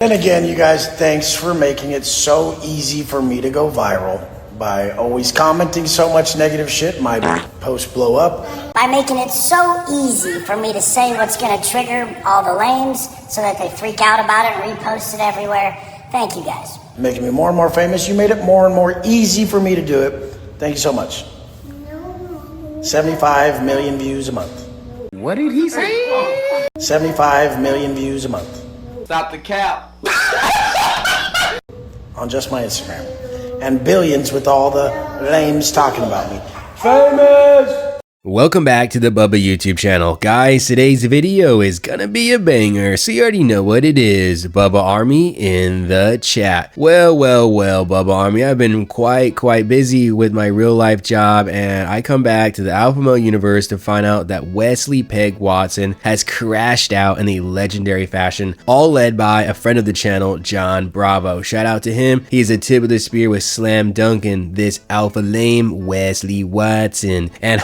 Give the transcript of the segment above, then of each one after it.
And again, you guys, thanks for making it so easy for me to go viral by always commenting so much negative shit. My posts blow up. By making it so easy for me to say what's going to trigger all the lames so that they freak out about it and repost it everywhere. Thank you guys. Making me more and more famous. You made it more and more easy for me to do it. Thank you so much. 75 million views a month. What did he say? 75 million views a month. Stop the cap. On just my Instagram. And billions with all the lames talking about me. Famous! Welcome back to the Bubba YouTube channel. Guys, today's video is gonna be a banger, so you already know what it is. Bubba Army in the chat. Well, Bubba Army, I've been quite busy with my real life job, and I come back to the Alpha Male universe to find out that Wesley Peg Watson has crashed out in a legendary fashion, all led by a friend of the channel, John Bravo. Shout out to him. He's a tip of the spear with slam dunking this alpha lame Wesley Watson. And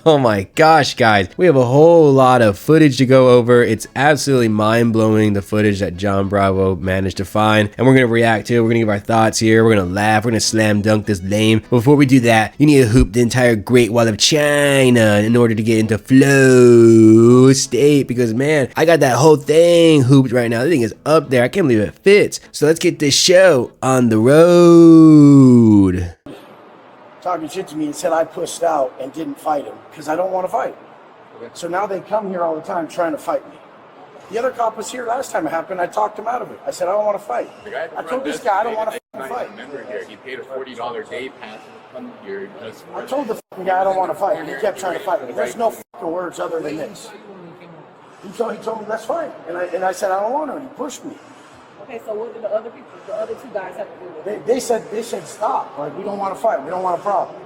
oh my gosh, guys, we have a whole lot of footage to go over. It's absolutely mind-blowing, the footage that John Bravo managed to find, and we're gonna react to it. We're gonna give our thoughts here. We're gonna laugh. We're gonna slam dunk this lame. Before we do that, you need to hoop the entire Great Wall of China in order to get into flow state, because man, I got that whole thing hooped right now. The thing is up there. I can't believe it fits. So let's get this show on the road. Talking shit to me and said I pushed out and didn't fight him because I don't want to fight. Okay. So now they come here all the time trying to fight me. The other cop was here last time it happened. I talked him out of it. I said I don't want to fight. I told this guy I don't want to fight. Here, he paid a $40 day pass to come here. I told the guy I don't want to fight, and he kept trying to fight me. There's no words other than this. He told me that's fine, and I said I don't want to, and he pushed me. Okay, so what did the other people, the other two guys have to do with it? They said stop. Like, we don't want to fight. We don't want a problem.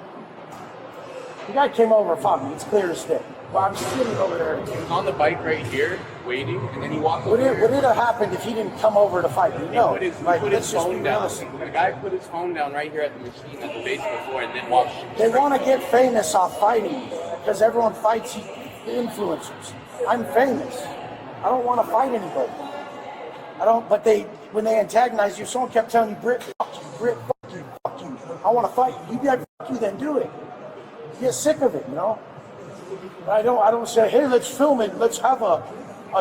The guy came over and fought me. It's clear as day. Well, I'm sitting over there. He was on the bike right here, waiting, and then he walked over. What would have happened if he didn't come over to fight me? No. He put his phone down. The guy put his phone down right here at the machine at the base before, and then walked. They want to get famous off fighting me because everyone fights influencers. I'm famous. I don't want to fight anybody. I don't, but when they antagonize you, someone kept telling me, Britt, fuck you, Britt, fuck you, fuck you. I want to fight you. You be like, fuck you, then do it. Get sick of it, you know? But I don't say, hey, let's film it, let's have a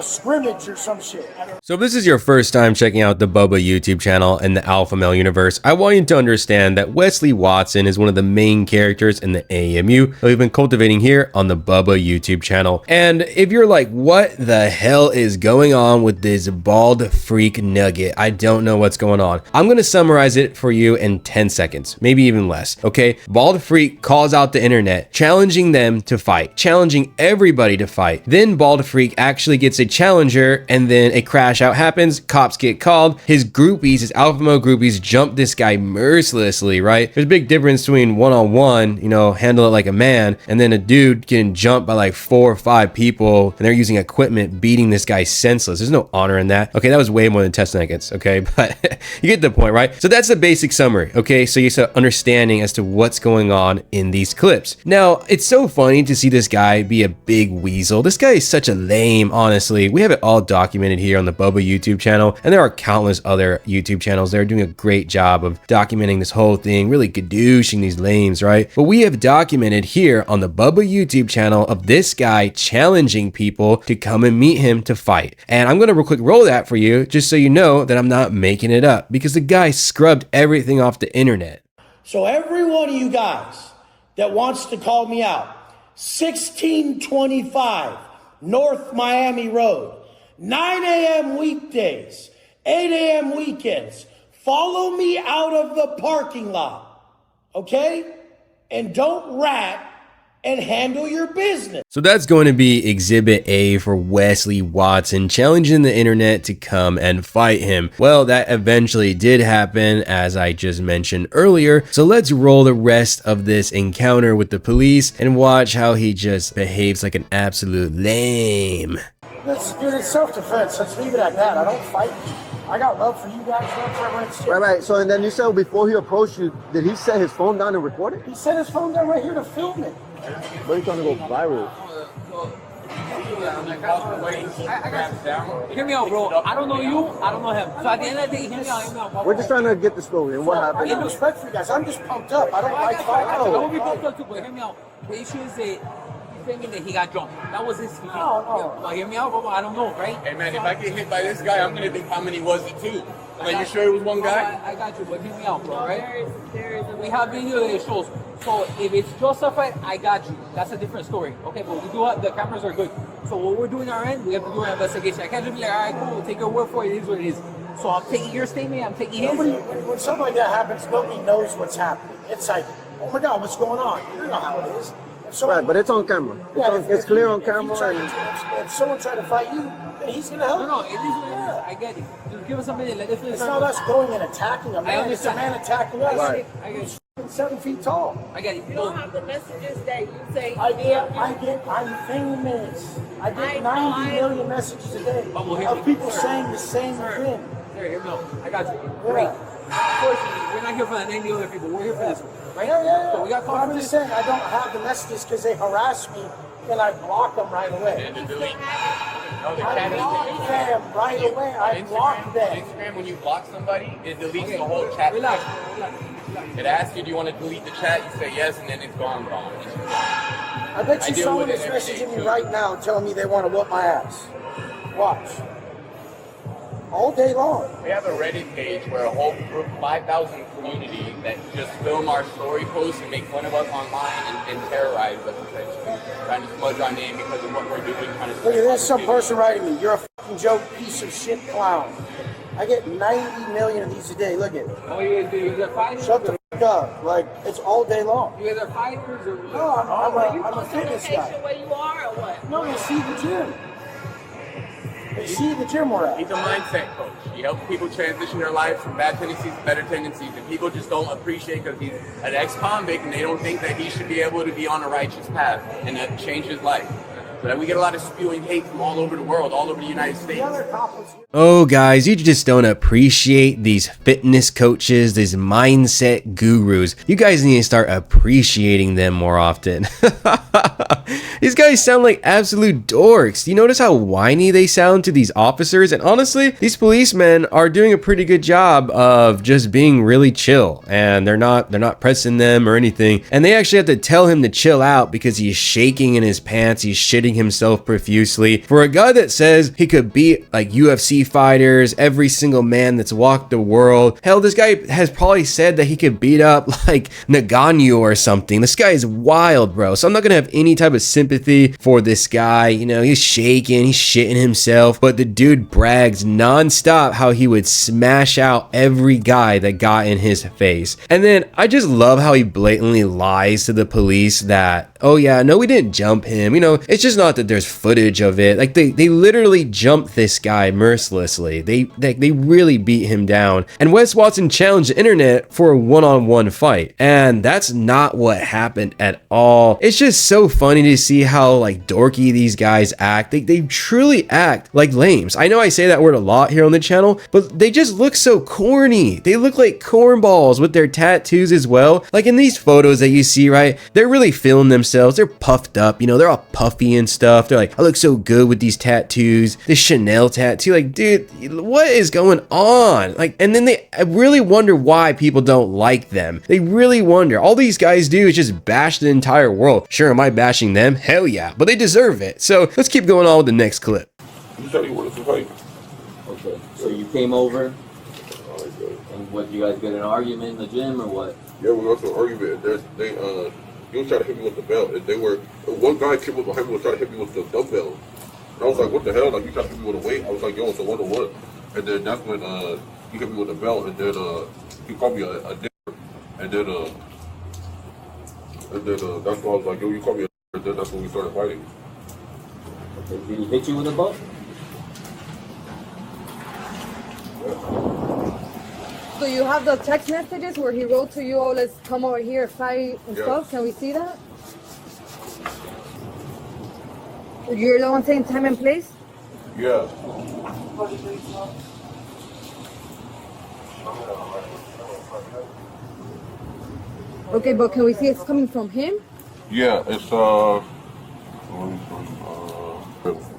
scrimmage or some shit. So if this is your first time checking out the Bubba YouTube channel in the Alpha Male universe, I want you to understand that Wesley Watson is one of the main characters in the AMU that we've been cultivating here on the Bubba YouTube channel. And if you're like, what the hell is going on with this bald freak nugget? I don't know what's going on. I'm going to summarize it for you in 10 seconds, maybe even less. Okay. Bald freak calls out the internet, challenging them to fight, challenging everybody to fight. Then bald freak actually gets a challenger, and then a crash out happens. Cops get called. His groupies, his alpha male groupies, jump this guy mercilessly, right? There's a big difference between one-on-one, you know, handle it like a man, and then a dude getting jumped by like 4 or 5 people, and they're using equipment beating this guy senseless. There's no honor in that. Okay, that was way more than 10 seconds, okay? But you get the point, right? So that's the basic summary, okay? So you get an understanding as to what's going on in these clips. Now, it's so funny to see this guy be a big weasel. This guy is such a lame, honestly. We have it all documented here on the Bubba YouTube channel, and there are countless other YouTube channels that are doing a great job of documenting this whole thing, really gadooshing these lames, right? But we have documented here on the Bubba YouTube channel of this guy challenging people to come and meet him to fight. And I'm gonna real quick roll that for you, just so you know that I'm not making it up, because the guy scrubbed everything off the internet. So every one of you guys that wants to call me out, 1625 North Miami Road, 9 a.m. weekdays, 8 a.m. weekends. Follow me out of the parking lot, okay? And don't rat and handle your business. So that's going to be Exhibit A for Wesley Watson challenging the internet to come and fight him. Well, that eventually did happen, as I just mentioned earlier. So let's roll the rest of this encounter with the police and watch how he just behaves like an absolute lame. Dude, it's self-defense. Let's leave it at that. I don't fight you. I got love for you guys. Love for everyone. Right. So, and then you said before he approached you, did he set his phone down and record it? He set his phone down right here to film it. But he's trying to go viral. Hear me out, bro. I don't know you. I don't know him. So at the end of the day, hear me out. Hear me out. We're just trying to get the story and what I happened. have respect for you guys. I'm just pumped up. I don't I like got fighting. you. I will be pumped up too, but hear me out. The issue is that he's thinking that he got jumped. That was his. No. But hear me out, bro. I don't know, right? Hey man, if I get hit by this guy, I'm gonna think how many was it too. Like, you sure it was one guy? I got you, but hear me out, bro, right? We have video that shows. So if it's justified, I got you. That's a different story. Okay, but we do have, the cameras are good. So what we're doing on our end, we have to do an investigation. I can't just be like, all right, cool, take your word for it. It is what it is. So I'm taking your statement, I'm taking his. When something like that happens, nobody knows what's happening. It's like, oh my God, what's going on? You know how it is. Right, but it's on camera. It's clear on camera. If someone tried to fight you, then he's gonna help. No, it is what it is. I get it. Just give us a minute. Let us finish. It's not us going and attacking a man. It's a man attacking us. Right. I get it. He's 7 feet tall. I get it. You don't have the messages that you say. I'm famous. I get 90 million messages a day of people saying the same thing. There, here we go. I got you. Great. Unfortunately, we're not here for the 90 other people. We're here for this one. Right? Yeah. So we got But I'm just saying, I don't have the messages because they harass me and I block them right away. No, they I can't. block them right away. I block them. Instagram, when you block somebody, it deletes the whole chat. Relax. It asks you, do you want to delete the chat? You say yes, and then it's gone. I bet I you deal someone with is it every day, messaging me too. right now telling me they want to whoop my ass. Watch. All day long. We have a Reddit page where a whole group, 5,000 community, that just film our story posts and make fun of us online and terrorize us, essentially. Trying to smudge our name because of what we're doing. Trying to Look at this, some person writing me, you're a fucking joke piece of shit clown. I get 90 million of these a day. Look at it. Oh, you guys are fighters? Shut the fuck up. Like, it's all day long. You guys are fighters or No, I'm a post your fitness location guy. where you are or what? No, they see the gym. They see the gym we're He's at. a mindset coach. He helps people transition their lives from bad tendencies to better tendencies, and people just don't appreciate because he's an ex-convict and they don't think that he should be able to be on a righteous path and that change his life. So that we get a lot of spewing hate from all over the world, all over the United States. The other cop was here. Oh, guys, you just don't appreciate these fitness coaches, these mindset gurus. You guys need to start appreciating them more often. These guys sound like absolute dorks. Do you notice how whiny they sound to these officers? And honestly, these policemen are doing a pretty good job of just being really chill, and they're not pressing them or anything. And they actually have to tell him to chill out because he's shaking in his pants. He's shitting himself profusely. For a guy that says he could beat like UFC fighters, every single man that's walked the world. Hell, this guy has probably said that he could beat up like Nagano or something. This guy is wild, bro. So I'm not gonna have any type of sympathy for this guy. You know, he's shaking, he's shitting himself, but the dude brags nonstop how he would smash out every guy that got in his face. And then I just love how he blatantly lies to the police that, oh yeah, no, we didn't jump him. You know, it's just not that there's footage of it. Like they literally jumped this guy mercilessly. They really beat him down. And Wes Watson challenged the internet for a one-on-one fight. And that's not what happened at all. It's just so funny to see how like dorky these guys act. They truly act like lames. I know I say that word a lot here on the channel, but they just look so corny. They look like cornballs with their tattoos as well. Like in these photos that you see, right? They're really feeling themselves. They're puffed up, you know, they're all puffy and stuff. They're like, I look so good with these tattoos, this Chanel tattoo. Like, dude, what is going on? Like, and then I really wonder why people don't like them. They really wonder. All these guys do is just bash the entire world. Sure, am I bashing them? Hell yeah, but they deserve it. So let's keep going on with the next clip. You said you wanted to fight. Okay, so you came over, and what, you guys get an argument in the gym or what? Yeah, we got to an argument. He was trying to hit me with the belt, and one guy came up behind me was trying to hit me with the dumbbell. And I was like, what the hell? Like, you trying to hit me with a weight? I was like, yo, it's a 1-on-1. And then that's when he hit me with the belt, and then he called me a dick. And then that's why I was like, yo, you called me a dick. And then that's when we started fighting. Okay, did he hit you with a belt? So you have the text messages where he wrote to you, oh, let's come over here, fight and Yeah. stuff. Can we see that? You're the one saying time and place? Yeah. Okay, but can we see it's coming from him? Yeah, it's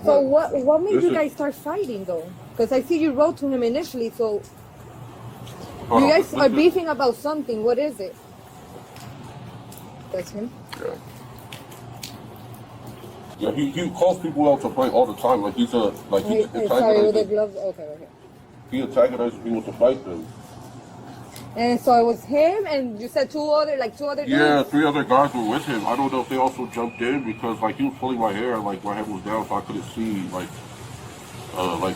So what made you Listen. guys start fighting though? Because I see you wrote to him initially, so Hold you on, guys are listen. beefing about something. What is it? That's him. Yeah. Yeah, he calls people out to fight all the time. Like he's a like he Sorry, with the antagonizes. gloves. Okay. He antagonizes people to fight them. And so it was him, and you said two other dudes. Yeah, 3 other guys were with him. I don't know if they also jumped in because like he was pulling my hair, like my head was down, so I couldn't see like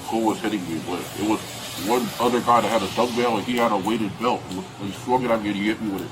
who was hitting me. But it was one other guy that had a dumbbell and he had a weighted belt. He swung it at me and he hit me with it.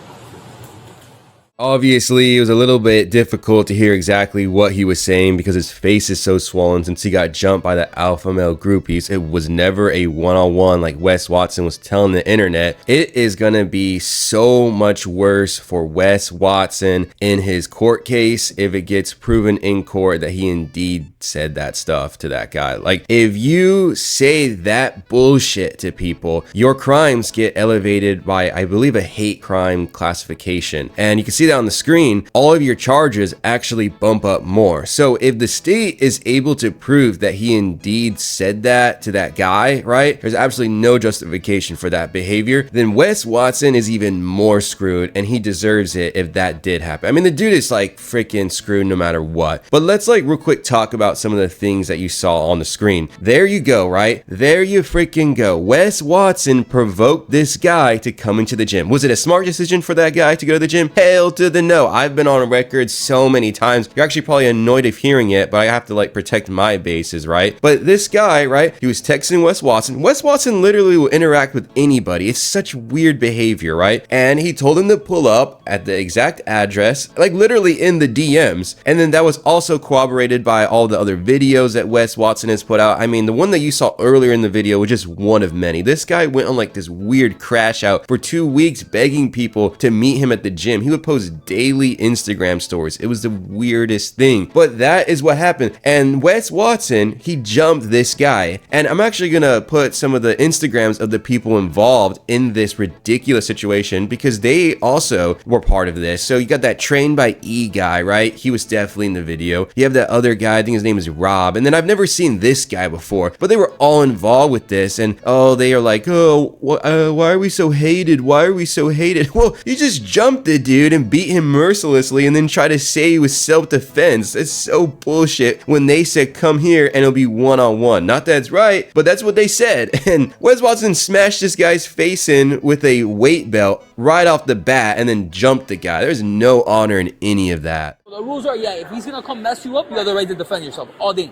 Obviously, it was a little bit difficult to hear exactly what he was saying because his face is so swollen since he got jumped by the alpha male groupies. It was never a one-on-one like Wes Watson was telling the internet. It is going to be so much worse for Wes Watson in his court case if it gets proven in court that he indeed said that stuff to that guy. Like, if you say that bullshit to people, your crimes get elevated by, I believe, a hate crime classification. And you can see on the screen, all of your charges actually bump up more. So if the state is able to prove that he indeed said that to that guy, right, there's absolutely no justification for that behavior, then Wes Watson is even more screwed, and he deserves it if that did happen. I mean, the dude is like freaking screwed no matter what. But let's like real quick talk about some of the things that you saw on the screen. There you go, right? There you freaking go. Wes Watson provoked this guy to come into the gym. Was it a smart decision for that guy to go to the gym? Hell to the no. I've been on record so many times. You're actually probably annoyed of hearing it, but I have to like protect my bases, right? But this guy, right, he was texting Wes Watson. Wes Watson literally will interact with anybody. It's such weird behavior, right? And he told him to pull up at the exact address, like literally in the DMs. And then that was also corroborated by all the other videos that Wes Watson has put out. I mean, the one that you saw earlier in the video was just one of many. This guy went on like this weird crash out for 2 weeks begging people to meet him at the gym. He would post daily Instagram stories. It was the weirdest thing, but that is what happened. And Wes Watson, he jumped this guy, and I'm actually gonna put some of the Instagrams of the people involved in this ridiculous situation because they also were part of this. So you got that Trained by E guy, right? He was definitely in the video. You have that other guy, I think his name is Rob, and then I've never seen this guy before, but they were all involved with this. And oh, they are like, oh, why are we so hated? Why are we so hated? Well, you just jumped the dude and beat him mercilessly and then try to say it was self-defense. It's so bullshit when they said come here and it'll be one-on-one. Not that it's right, but that's what they said. And Wes Watson smashed this guy's face in with a weight belt right off the bat and then jumped the guy. There's no honor in any of that. The rules are, yeah, if he's gonna come mess you up, you have the right to defend yourself all day.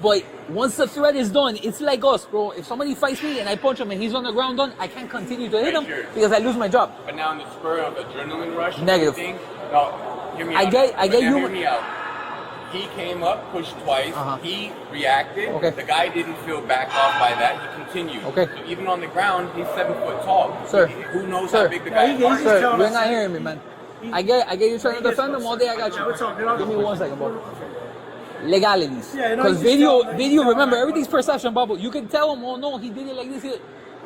But once the threat is done, it's like us, bro. If somebody fights me and I punch him and he's on the ground done, I can't continue to hit him because I lose my job. But now in the spur of adrenaline rush, Negative. No, hear me out. I get you. Hear me out. He came up, pushed twice. He reacted. Okay. The guy didn't feel backed off by that. He continued. Okay. So even on the ground, he's 7 foot tall. Sir. Who knows Sir. how big the guy is? Sir, you're not hearing me, man. I get you trying to defend him all day. I got you. Give me 1 second, bro. Legalities. Because video, remember, everything's perception, bubble. You can tell him, oh no, he did it like this.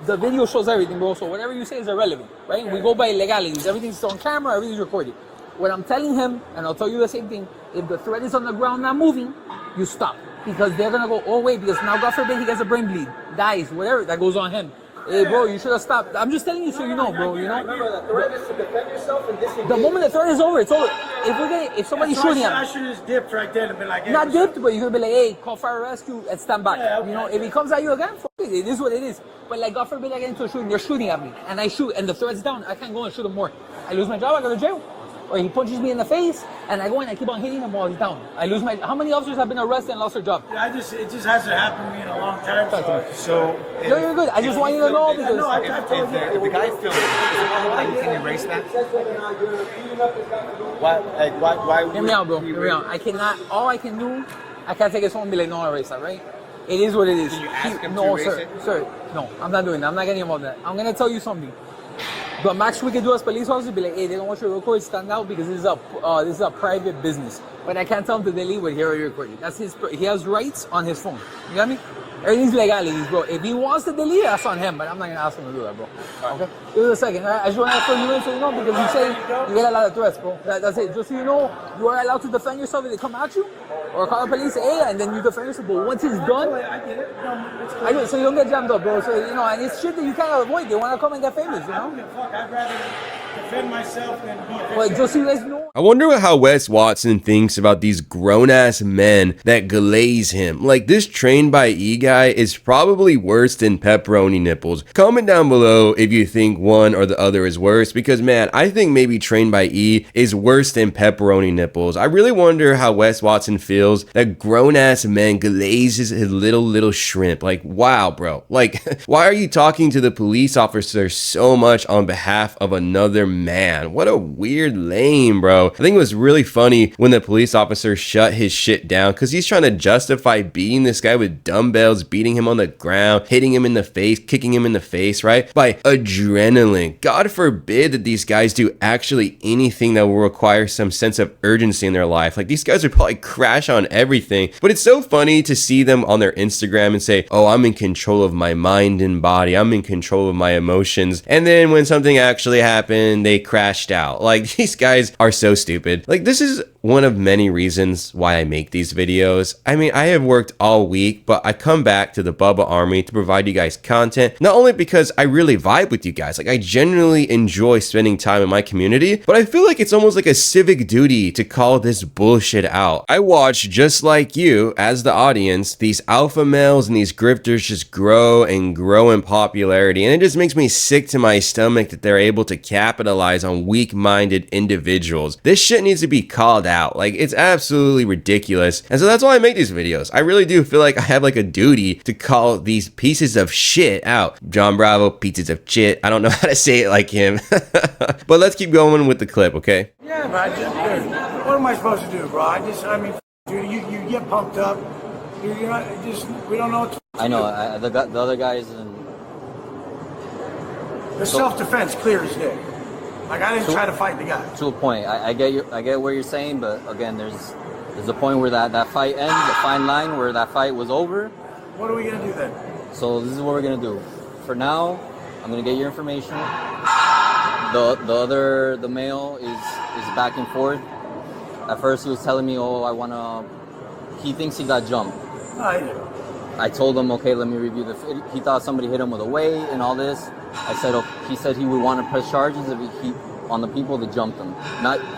The video shows everything, bro. So whatever you say is irrelevant, right? We go by legalities. Everything's on camera, everything's recorded. What I'm telling him, and I'll tell you the same thing, if the threat is on the ground not moving, you stop. Because they're gonna go, oh wait, because now God forbid he gets a brain bleed, dies, whatever, that goes on him. Hey bro, you should have stopped. I'm just telling you so you know, bro, you know? Remember, the threat is to defend yourself and disengage. The moment the threat is over, it's over. If somebody's shooting at I should have just dipped right then and been like, hey, not what's up? dipped, but you could be like, hey, call fire rescue and stand back. Yeah, okay. You know, if he comes at you again, fuck it, it is what it is. But like, God forbid I get into a shooting, they're shooting at me, and I shoot, and the threat's down, I can't go and shoot him more. I lose my job, I go to jail. Or he punches me in the face, and I go and I keep on hitting him while he's down. I lose my. How many officers have been arrested and lost their job? Yeah, it just hasn't happened to me in a long time. So No, you're good. I just want you to know because if the guy filmed it, is it possible that you can erase that? Why hear me out, bro. Hear me out. I cannot. All I can do, I can't take his phone and be like, no, erase that, right? It is what it is. Can you ask him no, to erase sir, it? sir. No, I'm not doing that. I'm not getting involved in that. I'm gonna tell you something. The max we can do as police officers be like, hey, they don't want you to record, stand out because this is a private business. But I can't tell him to delete what he already recorded. That's his. He has rights on his phone. You got me? Everything's legalities, bro. If he wants to delete it, that's on him, but I'm not gonna ask him to do that, bro. Okay? Give us a second. I just want to fill you in so you know, because you say you get a lot of threats, bro. That's it. Just so you know, you are allowed to defend yourself if they come at you, or call the police, hey, and then you defend yourself. But once it's done, I get it. I get it. So you don't get jammed up, bro. So, you know, and it's shit that you can't avoid. They want to come and get famous, you know? I'd rather defend myself than be a But just so you guys know. I wonder how Wes Watson thinks about these grown-ass men that glaze him. Like, this trained by E guy is probably worse than pepperoni nipples. Comment down below if you think one or the other is worse, because man, I think maybe trained by E is worse than pepperoni nipples. I really wonder how Wes Watson feels that grown-ass man glazes his little shrimp. Like, wow, bro. Like, why are you talking to the police officer so much on behalf of another man? What a weird lame, bro. I think it was really funny when the police officer shut his shit down because he's trying to justify beating this guy with dumbbells, beating him on the ground, hitting him in the face, kicking him in the face, right? By adrenaline. God forbid that these guys do actually anything that will require some sense of urgency in their life. Like, these guys would probably crash on everything. But it's so funny to see them on their Instagram and say, oh, I'm in control of my mind and body. I'm in control of my emotions. And then when something actually happened, they crashed out. Like, these guys are so stupid. Like, this is one of many reasons why I make these videos. I mean, I have worked all week, but I come back to the Bubba Army to provide you guys content, not only because I really vibe with you guys, like I genuinely enjoy spending time in my community, but I feel like it's almost like a civic duty to call this bullshit out. I watch, just like you, as the audience, these alpha males and these grifters just grow and grow in popularity, and it just makes me sick to my stomach that they're able to capitalize on weak-minded individuals. This shit needs to be called out. Like, it's absolutely ridiculous. And so that's why I make these videos. I really do feel like I have like a duty to call these pieces of shit out. John Bravo, pieces of shit. I don't know how to say it like him. But let's keep going with the clip, okay? Yeah, but dude, what am I supposed to do, bro? I mean, dude, you get pumped up. You're not, just, we don't know what to I know, the other guys and... The self-defense clear as day. Like, I didn't try to fight the guy. To a point. I get what you're saying, but again, there's a point where that fight ends, a fine line where that fight was over. What are we gonna do then? So this is what we're gonna do. For now, I'm gonna get your information. The male is back and forth. At first he was telling me, oh, he thinks he got jumped. I told him, okay, let me review he thought somebody hit him with a weight and all this. I said, okay, he said he would want to press charges if he on the people that jumped him.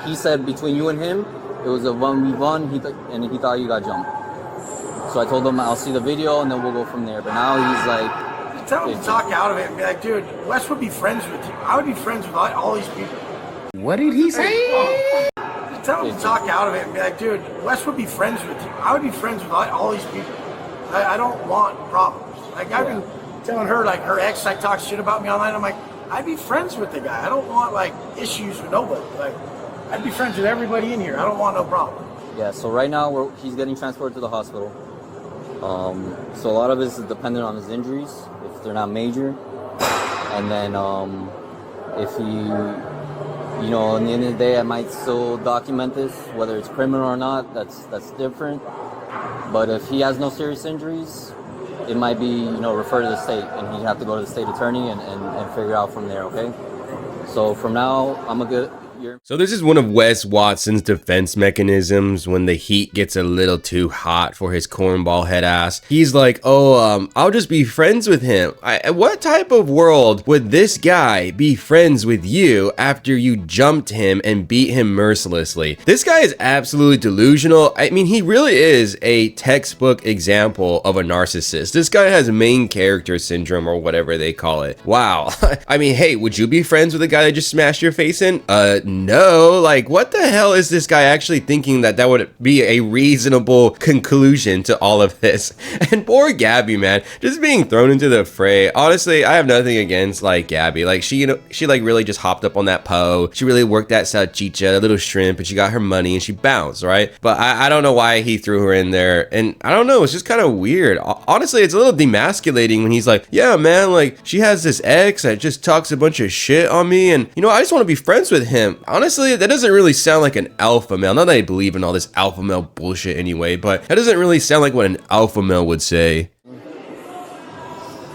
He said between you and him, it was a 1v1, and he thought you got jumped. So I told him I'll see the video and then we'll go from there. But now he's like... Tell him to talk out of it and be like, dude, Wes would be friends with you. I would be friends with all these people. What did he say? Tell him to talk out of it and be like, dude, Wes would be friends with you. I would be friends with all these people. I don't want problems. Like, I've been telling her, like, her ex, like, talks shit about me online. I'm like, I'd be friends with the guy. I don't want, like, issues with nobody. Like, I'd be friends with everybody in here. I don't want no problem. Yeah, so right now he's getting transported to the hospital. So a lot of this is dependent on his injuries, if they're not major. And then if he, you know, in the end of the day, I might still document this, whether it's criminal or not, that's different. But if he has no serious injuries, it might be, you know, refer to the state, and he'd have to go to the state attorney and figure out from there, okay? So from now, I'm a good... So this is one of Wes Watson's defense mechanisms when the heat gets a little too hot for his cornball head ass. He's like, oh, I'll just be friends with him. What type of world would this guy be friends with you after you jumped him and beat him mercilessly? This guy is absolutely delusional. I mean, he really is a textbook example of a narcissist. This guy has main character syndrome or whatever they call it. Wow. I mean, hey, would you be friends with a guy that just smashed your face in? No, like, what the hell is this guy actually thinking that would be a reasonable conclusion to all of this? And poor Gabby, man, just being thrown into the fray. Honestly, I have nothing against, like, Gabby. Like, she, you know, she like really just hopped up on that po. She really worked that salchicha, that little shrimp, and she got her money and she bounced, right? But I don't know why he threw her in there. And I don't know, it's just kind of weird. Honestly, it's a little demasculating when he's like, yeah, man, like, she has this ex that just talks a bunch of shit on me, and, you know, I just want to be friends with him. Honestly, that doesn't really sound like an alpha male. Not that I believe in all this alpha male bullshit anyway, but that doesn't really sound like what an alpha male would say.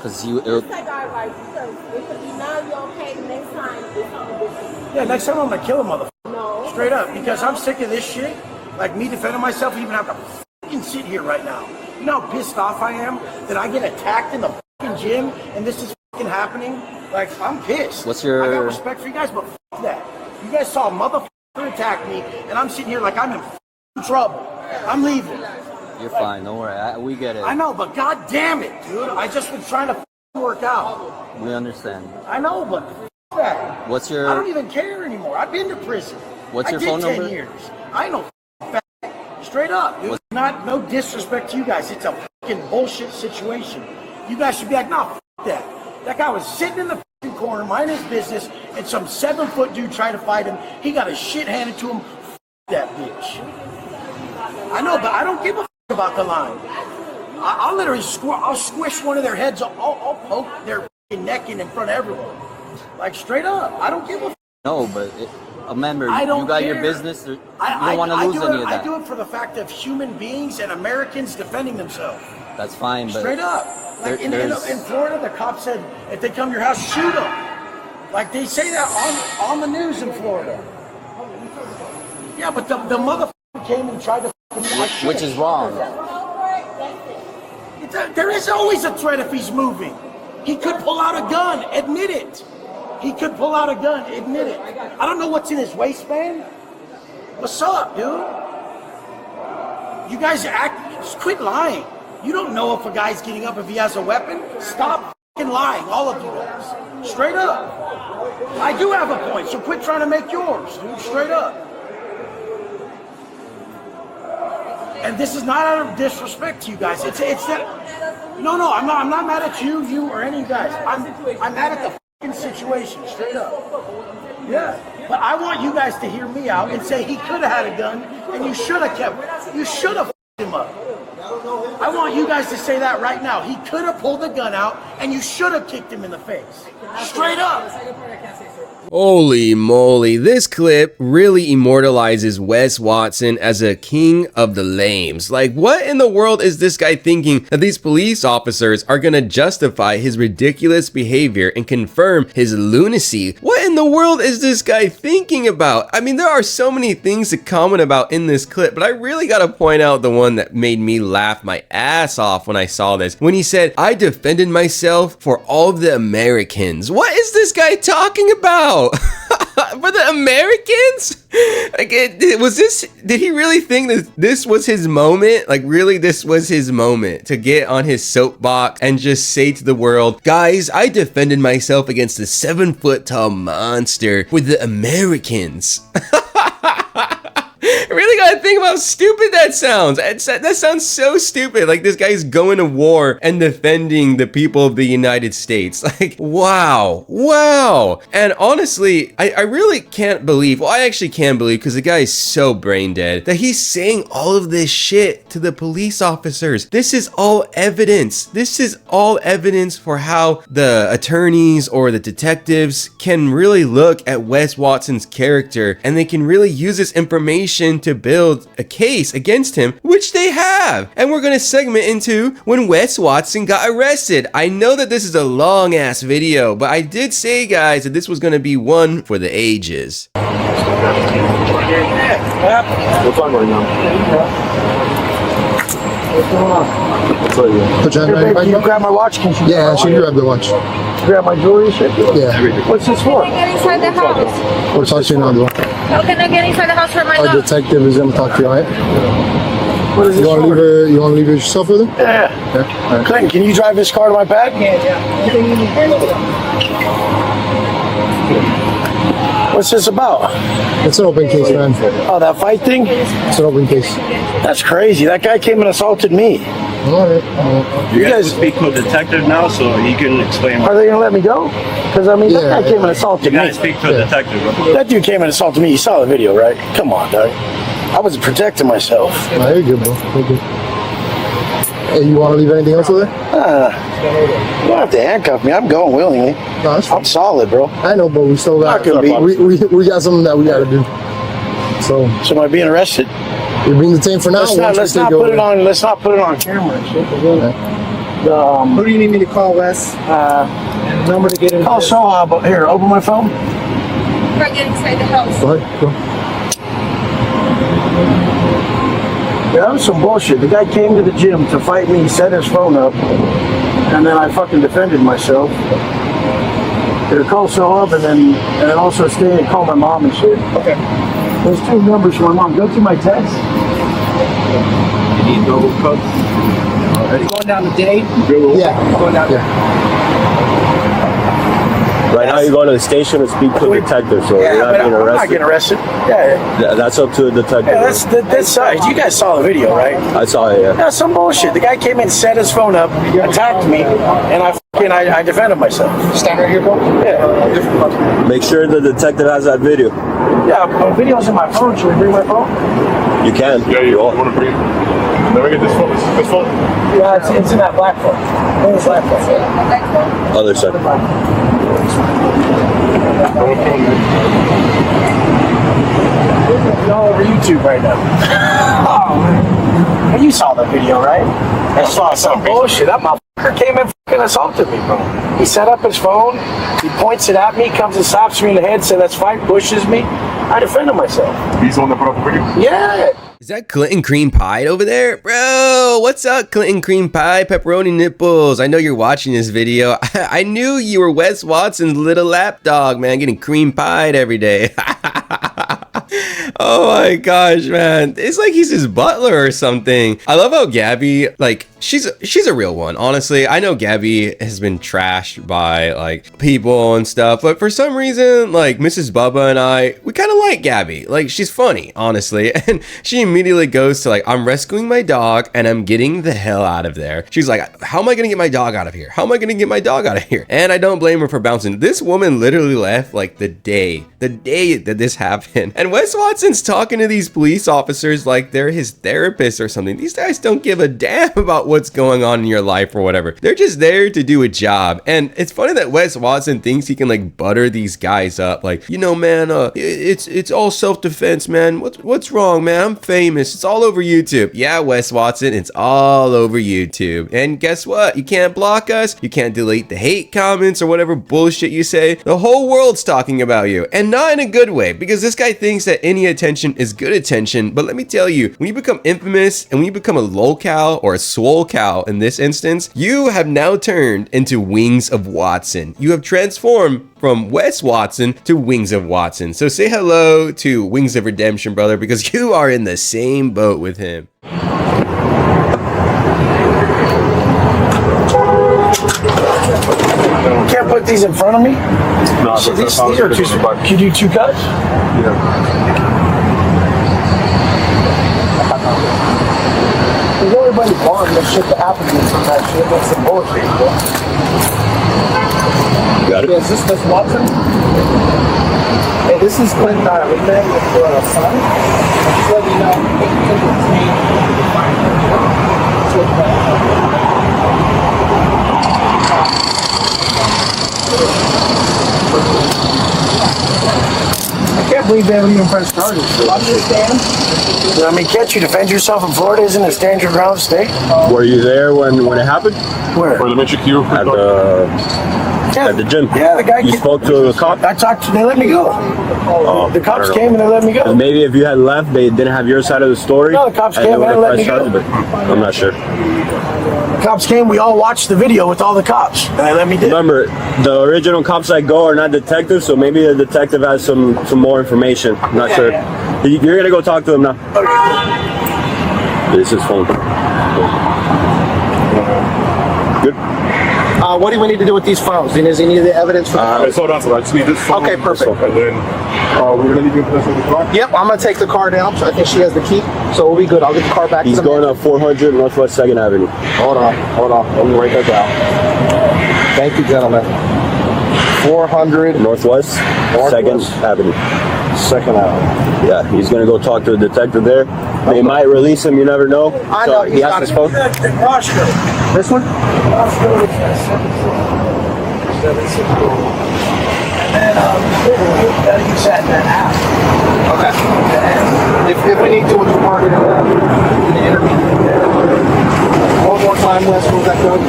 Because you. Just take our advice because it could be now you're okay, the next time it's something different. Yeah, next time I'm gonna kill a motherfucker. No. Straight up, because I'm sick of this shit. Like me defending myself, even have to fucking sit here right now. You know how pissed off I am that I get attacked in the fucking gym and this is fucking happening? Like, I'm pissed. What's your... I got respect for you guys, but fuck that. You guys saw a motherfucker attack me and I'm sitting here like I'm in fucking trouble. I'm leaving. You're fine, don't worry. We get it. I know, but god damn it, dude. I just been trying to fucking work out. We understand. I know, but fuck that. What's your... I don't even care anymore. I've been to prison. What's your I did phone 10 number? years. I know. Straight up, dude. Not no disrespect to you guys. It's a fucking bullshit situation. You guys should be like, nah, fuck that. That guy was sitting in the fucking corner, minding his business, and some 7-foot dude tried to fight him. He got his shit handed to him. Fuck that bitch. I know, but I don't give a fuck about the line. I'll literally I'll squish one of their heads. I'll poke their fucking neck in front of everyone. Like straight up. I don't give a fuck. No, but remember, I don't you got care. your business. You don't want to lose any of that. I do it for the fact of human beings and Americans defending themselves. That's fine, but straight up. Like in Florida, the cop said if they come to your house, shoot them. Like they say that on the news in Florida. Yeah, but the motherfucker came and tried to. Which is wrong. There is always a threat if he's moving. He could pull out a gun. Admit it. He could pull out a gun. Admit it. I don't know what's in his waistband. What's up, dude? You guys just quit lying. You don't know if a guy's getting up if he has a weapon. Stop fucking lying, all of you guys. Straight up. I do have a point, so quit trying to make yours, dude. Straight up. And this is not out of disrespect to you guys. It's that. No, I'm not mad at you or any of you guys. I'm mad at the fucking situation. Straight up. Yeah. But I want you guys to hear me out and say he could have had a gun and you should have you should have him up. I want you guys to say that right now. He could have pulled the gun out and you should have kicked him in the face. Straight up. Holy moly, this clip really immortalizes Wes Watson as a king of the lames. Like, what in the world is this guy thinking that these police officers are gonna justify his ridiculous behavior and confirm his lunacy? What in the world is this guy thinking about? I mean, there are so many things to comment about in this clip, but I really gotta point out the one that made me laugh my ass off when I saw this. When he said, I defended myself for all of the Americans. What is this guy talking about? For the Americans? Like, did he really think that this was his moment? Like, really, this was his moment to get on his soapbox and just say to the world, guys, I defended myself against a 7-foot-tall monster with the Americans. I really gotta think about how stupid that sounds. That sounds so stupid. Like, this guy's going to war and defending the people of the United States. Like, wow. And honestly, I really can't believe, well, I actually can believe, because the guy is so brain dead, that he's saying all of this shit to the police officers. This is all evidence. This is all evidence for how the attorneys or the detectives can really look at Wes Watson's character, and they can really use this information to build a case against him, which they have. And we're gonna segment into when Wes Watson got arrested. I know that this is a long ass video, but I did say, guys, that this was gonna be one for the ages. What time right now? Put your hand on your Can you grab my watch? Yeah, she grabbed the watch. Grab my jewelry shit? Yeah. What's this for? Get inside the house. We'll talk to you now, though. How can I get inside the house for my Our dog? detective is gonna talk to you, alright? What is this You wanna for? leave her yourself with her? Yeah. Yeah. Alright. Clinton, can you drive this car to my pad? Yeah. What's this about? It's an open case, man. Oh, that fight thing? It's an open case. That's crazy. That guy came and assaulted me. Alright. You guys speak to a detective now, so he can explain. Are they gonna let me go? Because I mean, that guy came and assaulted You me. gotta speak to a detective. Bro. That dude came and assaulted me. You saw the video, right? Come on, dog. I was protecting myself. Nah, you're good, bro. You're good. Hey, you wanna leave anything else with her? You don't have to handcuff me. I'm going willingly. No, that's fine. I'm solid, bro. I know, but we still got Not gonna be. we got something that we gotta do. So am I being arrested? You're being detained for now. Let's not put it on. Let's not put it on camera and shit. Okay. Who do you need me to call, Wes? Number to get in. Oh, so but here, open my phone. Right inside the house. Go ahead. Go. Yeah, that was some bullshit. The guy came to the gym to fight me, set his phone up, and then I fucking defended myself. Here, call so up, and then also stay and call my mom and shit. Okay. There's 2 numbers for my mom. Go through my text. You need double cups. Are you going down today? Yeah. Going down. Right now, you're going to the station to speak to a detective, so you're not being I'm not arrested. getting arrested. Yeah. That's up to a detective. Yeah, that's you guys saw the video, right? I saw it, yeah. Yeah, some bullshit. The guy came in, set his phone up, attacked me, and I defended myself. Stand right here, bro. Yeah. Make sure the detective has that video. Yeah, the video's in my phone. Should we bring my phone? You can. Yeah, you want to bring it? Let me get this phone. This phone? Yeah, it's in that black phone. In this black phone. Other side. We're all over YouTube right now. Oh, man. Well, you saw the video, right? I saw some bullshit. That motherfucker came and fucking assaulted me, bro. He set up his phone. He points it at me, comes and slaps me in the head, said, let's fight, pushes me. I defended myself. He's the one that put up the video? Yeah. Is that Clinton Cream Pie over there? Bro, what's up, Clinton Cream Pie, pepperoni nipples? I know you're watching this video. I knew you were Wes Watson's little lapdog, man, getting cream pied every day. Oh my gosh, man. It's like he's his butler or something. I love how Gabby, like, she's a real one. Honestly, I know Gabby has been trashed by like people and stuff, but for some reason, like Mrs. Bubba and I, we kind of like Gabby. Like, she's funny, honestly. And she immediately goes to like, I'm rescuing my dog and I'm getting the hell out of there. She's like, how am I gonna get my dog out of here? How am I gonna get my dog out of here? And I don't blame her for bouncing. This woman literally left like the day that this happened. And Wes Watson's talking to these police officers like they're his therapist or something. These guys don't give a damn about what's going on in your life or whatever. They're just there to do a job. And it's funny that Wes Watson thinks he can like butter these guys up. Like, you know, man, it's all self-defense, man. What's wrong, man? I'm famous. It's all over YouTube. Yeah, Wes Watson, it's all over YouTube. And guess what? You can't block us. You can't delete the hate comments or whatever bullshit you say. The whole world's talking about you. And not in a good way, because this guy thinks that any attention is good attention. But let me tell you, when you become infamous and when you become a lolcow or a swole cow in this instance, you have now turned into Wings of Watson. You have transformed from Wes Watson to Wings of Watson. So say hello to Wings of Redemption, brother, because you are in the same boat with him. You can't put these in front of me? No, These are too small. Can you do 2 cuts? Yeah. There's everybody barring the shit that happened to me from that shit. That's some bullshit, bro. Got it? Yeah, is this Miss Watson? Hey, this is Clinton Wingman with your son. Just let you know. I can't believe they haven't even pressed charges. Understand? I mean, can't you defend yourself in Florida? Isn't it stand your ground state? Were you there when it happened? Where? For the Metro Q? At the gym. Yeah, the guy. You spoke to a cop? I talked to. They let me go. Oh, The cops came and they let me go. Maybe if you had left, they didn't have your side of the story. No, the cops and came they would and have let me pressed go. charges, but I'm not sure. The cops came. We all watched the video with all the cops, and they let me do. Remember, the original cops that go are not detectives, so maybe the detective has some more information. I'm not sure. You're gonna go talk to them now. Okay. This is phone. Good. What do we need to do with these phones? Does he need the evidence for Let's hold on to that. I just need this phone. Okay, perfect. And then we're going to leave you in possession of the car? Yep, I'm going to take the car down. So I think she has the key. So we'll be good. I'll get the car back. He's going up 400 Northwest 2nd Avenue. Hold on. Let me write that down. Thank you, gentlemen. 400 Northwest 2nd Avenue. 2nd Avenue. Yeah, he's going to go talk to a detective there. They might release him, you never know. I know, He has his phone. Roscoe. This one? Roscoe is 760. And then you sat in that app. Okay. If we need to, we can mark it in the interview. One more time, Wes. What was that code?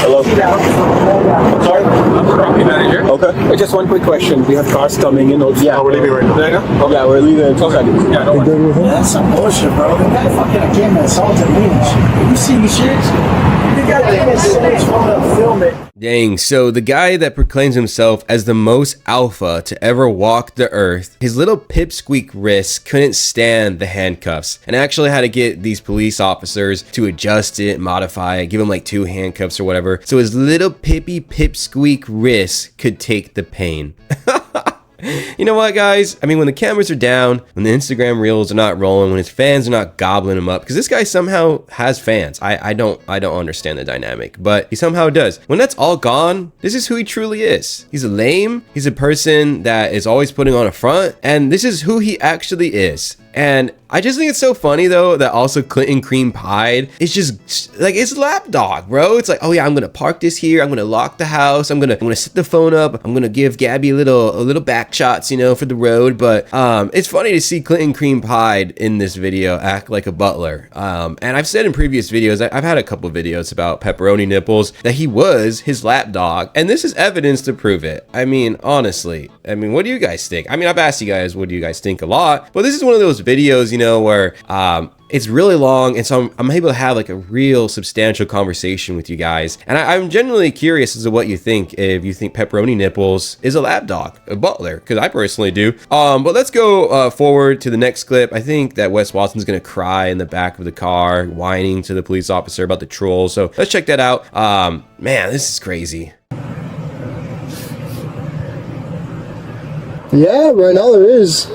Hello. Sorry. I'm the property manager. Okay. Just one quick question. We have cars coming in. Yeah, we're leaving right now. There you go. Okay. Yeah, we're leaving in 2 seconds. Yeah, no worries. That's some bullshit, bro. The guy fucking came and assaulted me and shit. You see these shits? The guy came and assaulted me and film it. Dang, so the guy that proclaims himself as the most alpha to ever walk the earth, his little pipsqueak wrist couldn't stand the handcuffs and actually had to get these police officers to adjust it, modify it, give him like 2 handcuffs or whatever, so his little pippy pipsqueak wrist could take the pain. You know what, guys? I mean, when the cameras are down, when the Instagram reels are not rolling, when his fans are not gobbling him up, because this guy somehow has fans. I don't understand the dynamic, but he somehow does. When that's all gone, this is who he truly is. He's a lame. He's a person that is always putting on a front, and this is who he actually is. And I just think it's so funny though that also Clinton Cream Pied is just like it's lapdog, bro. It's like, oh yeah, I'm gonna park this here, I'm gonna lock the house, I'm gonna set the phone up, I'm gonna give Gabby a little back shots, you know, for the road. But it's funny to see Clinton Cream Pied in this video act like a butler. And I've said in previous videos, I've had a couple videos about pepperoni nipples that he was his lapdog, and this is evidence to prove it. I mean, honestly, what do you guys think? I mean, I've asked you guys, what do you guys think a lot, but this is one of those videos, you know, where it's really long, and so I'm able to have like a real substantial conversation with you guys, and I'm genuinely curious as to what you think, if you think pepperoni nipples is a lapdog, a butler, because I personally do. But let's go forward to the next clip. I think that Wes Watson's gonna cry in the back of the car, whining to the police officer about the trolls, so let's check that out. Man, this is crazy. Yeah, right now there is.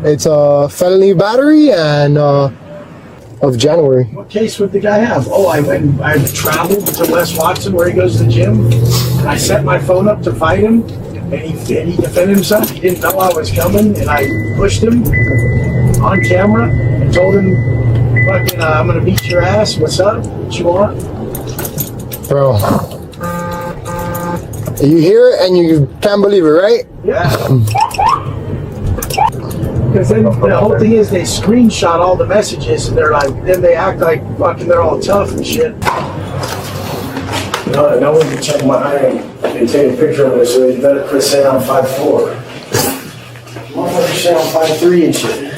It's a felony battery and of January. What case would the guy have? Oh, I traveled to Wes Watson where he goes to the gym, and I set my phone up to fight him, and he defended himself. He didn't know I was coming, and I pushed him on camera and told him, fucking, I'm gonna beat your ass. What's up? What you want? Bro. You hear it and you can't believe it, right? Yeah. Because then the whole thing is they screenshot all the messages and they're like, then they act like fucking they're all tough and shit. No one can check my iron and take a picture of it, so you better quit saying I'm 5'4". Motherfuckers say I'm 5'3" and shit.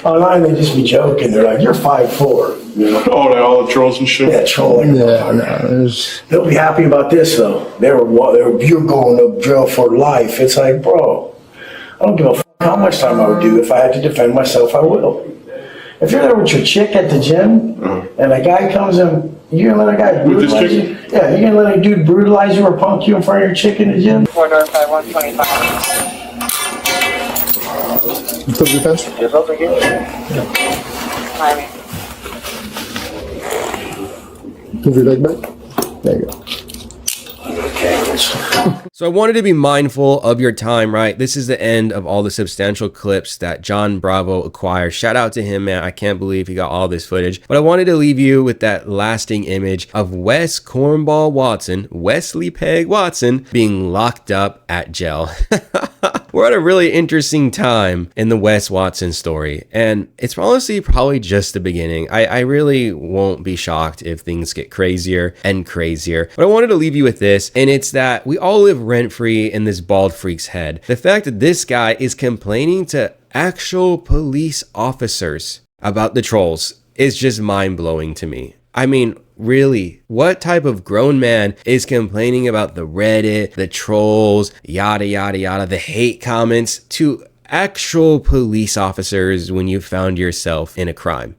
Online they just be joking. They're like, you're 5'4". You know? Oh, they all the trolls and shit. Yeah, trolling. Yeah, no, they'll be happy about this though. You're going to jail for life. It's like, bro, I don't give a fuck how much time I would do. If I had to defend myself, I will. If you're there with your chick at the gym and a guy comes in, you're gonna let a guy brutalize you? Yeah, you're gonna let a dude brutalize you or punk you in front of your chick in the gym? Order 5125. You took your fence? Your phones are good? Yeah. Timing. Move your leg back. There you go. So I wanted to be mindful of your time, right? This is the end of all the substantial clips that John Bravo acquired. Shout out to him, man. I can't believe he got all this footage. But I wanted to leave you with that lasting image of Wes Cornball Watson, Wesley Peg Watson, being locked up at jail. We're at a really interesting time in the Wes Watson story, and it's honestly probably just the beginning. I really won't be shocked if things get crazier and crazier, but I wanted to leave you with this, and it's that we all live rent-free in this bald freak's head. The fact that this guy is complaining to actual police officers about the trolls is just mind-blowing to me. I mean, really, what type of grown man is complaining about the Reddit, the trolls, yada, yada, yada, the hate comments to actual police officers when you found yourself in a crime?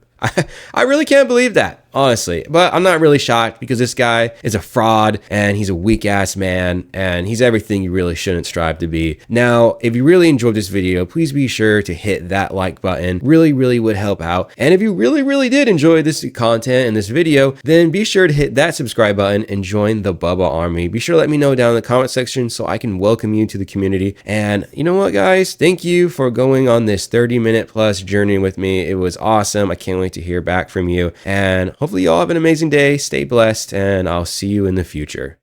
I really can't believe that, honestly, but I'm not really shocked because this guy is a fraud and he's a weak ass man and he's everything you really shouldn't strive to be. Now, if you really enjoyed this video, please be sure to hit that like button. Really would help out. And if you really did enjoy this content and this video, then be sure to hit that subscribe button and join the Bubba Army. Be sure to let me know down in the comment section so I can welcome you to the community. And you know what, guys? Thank you for going on this 30-minute plus journey with me. It was awesome. I can't wait to hear back from you. And hopefully you all have an amazing day. Stay blessed, and I'll see you in the future.